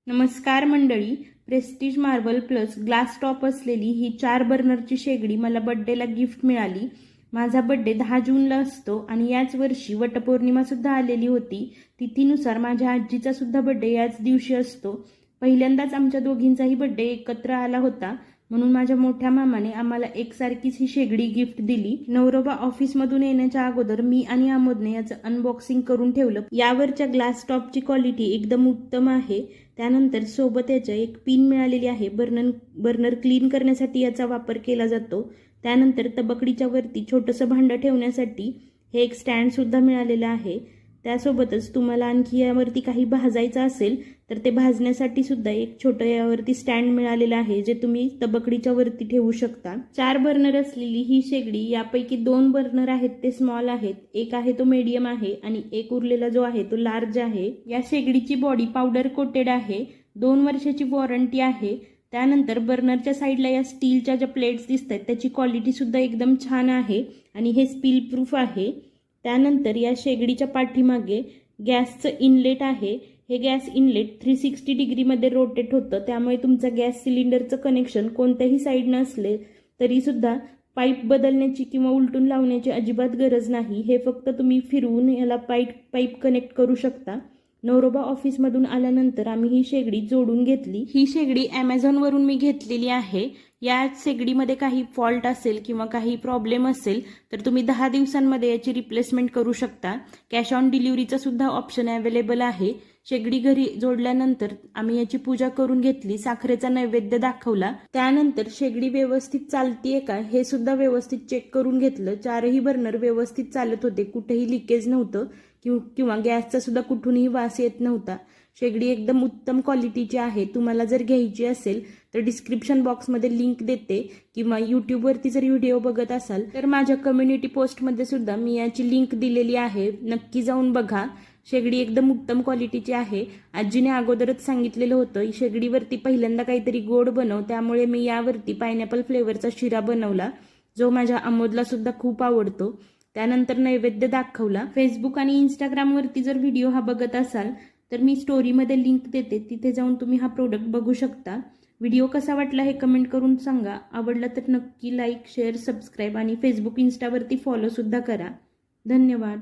नमस्कार मंडळी, Prestige marble plus glass top असलेली ही 4 बर्नरची शेगडी मला बड्डेला गिफ्ट मिळाली। माझा बड्डे 10 जूनला असतो आणि याच वर्षी वटपौर्णिमा सुद्धा आलेली होती। तिथीनुसार माझ्या आजीचा सुद्धा बड्डे याच दिवशी असतो। पहिल्यांदाच आमच्या दोघींचाही बड्डे एकत्र आला होता, म्हणून माझ्या मोठ्या मामाने आम्हाला एकसारखीच ही शेगडी गिफ्ट दिली। नवरोबा ऑफिसमधून येण्याच्या अगोदर मी आणि आमोदने याचं अनबॉक्सिंग करून ठेवलं। यावरच्या ग्लास टॉपची क्वालिटी एकदम उत्तम आहे। त्यानंतर सोबत याच्या एक पिन मिळालेली आहे। बर्नर क्लीन करण्यासाठी याचा वापर केला जातो। त्यानंतर तबकडीच्या वरती छोटंसं भांडं ठेवण्यासाठी हे एक स्टँड सुद्धा मिळालेलं आहे। त्यासोबतच तुम्हाला आणखी यावरती काही भाजायचं असेल तर ते भाजण्यासाठी सुद्धा एक छोटं यावरती स्टँड मिळालेलं आहे, जे तुम्ही तबकडीच्या वरती ठेवू शकता। 4 बर्नर असलेली ही शेगडी, यापैकी 2 बर्नर आहेत ते स्मॉल आहेत, एक आहे तो मीडियम आहे आणि एक उरलेला जो आहे तो लार्ज आहे। या शेगडीची बॉडी पावडर कोटेड आहे। 2 वर्षाची वॉरंटी आहे। त्यानंतर बर्नरच्या साईडला या स्टीलच्या ज्या प्लेट्स दिसत आहेत त्याची क्वालिटी सुद्धा एकदम छान आहे आणि हे स्पिल प्रूफ आहे। त्यानंतर या शेगडीच्या पाठीमागे गॅसचं इनलेट आहे। हे गॅस इनलेट 360 डिग्रीमध्ये रोटेट होतं, त्यामुळे तुमचं गॅस सिलेंडरचं कनेक्शन कोणत्याही साईडनं असले तरी सुद्धा पाईप बदलण्याची किंवा उलटून लावण्याची अजिबात गरज नाही। हे फक्त तुम्ही फिरवून याला पाईप कनेक्ट करू शकता। नवरोबा ऑफिसमधून आल्यानंतर आम्ही ही शेगडी जोडून घेतली। ही शेगडी ॲमेझॉनवरून मी घेतलेली आहे। या शेगडीमध्ये काही फॉल्ट असेल किंवा काही प्रॉब्लेम असेल तर तुम्ही 10 दिवसांमध्ये याची रिप्लेसमेंट करू शकता। कॅश ऑन डिलिव्हरीचा सुद्धा ऑप्शन अवेलेबल आहे। शेगडी घरी जोडल्यानंतर आम्ही याची पूजा करून घेतली, साखरेचा नैवेद्य दाखवला। त्यानंतर शेगडी व्यवस्थित चालतीये का हे सुद्धा व्यवस्थित चेक करून घेतलं। 4ही बर्नर व्यवस्थित चालत होते, कुठेही लिकेज नव्हतं किंवा गॅसचा सुद्धा कुठूनही वास येत नव्हता। शेगडी एकदम उत्तम क्वालिटीची आहे। तुम्हाला जर घ्यायची असेल तर डिस्क्रिप्शन बॉक्समध्ये लिंक देते किंवा यूट्यूबवरती जर व्हिडिओ बघत असाल तर माझ्या कम्युनिटी पोस्टमध्ये सुद्धा मी याची लिंक दिलेली आहे, नक्की जाऊन बघा। शेगडी एकदम उत्तम क्वालिटीची आहे। आजीने अगोदरच सांगितलेलं होतं शेगडीवरती पहिल्यांदा काहीतरी गोड बनव, त्यामुळे मी यावरती पायनॅपल फ्लेवरचा शिरा बनवला, जो माझ्या आमोदला सुद्धा खूप आवडतो। त्यानंतर नैवेद्य दाखवला। फेसबुक आणि इंस्टाग्रामवरती जर व्हिडिओ हा बघत असाल तर मी स्टोरीमध्ये लिंक देते, तिथे जाऊन तुम्ही हा प्रोडक्ट बघू शकता। व्हिडिओ कसा वाटला हे कमेंट करून सांगा। आवडला तर नक्की लाईक, शेअर, सबस्क्राईब आणि फेसबुक, इंस्टावरती फॉलो सुद्धा करा। धन्यवाद।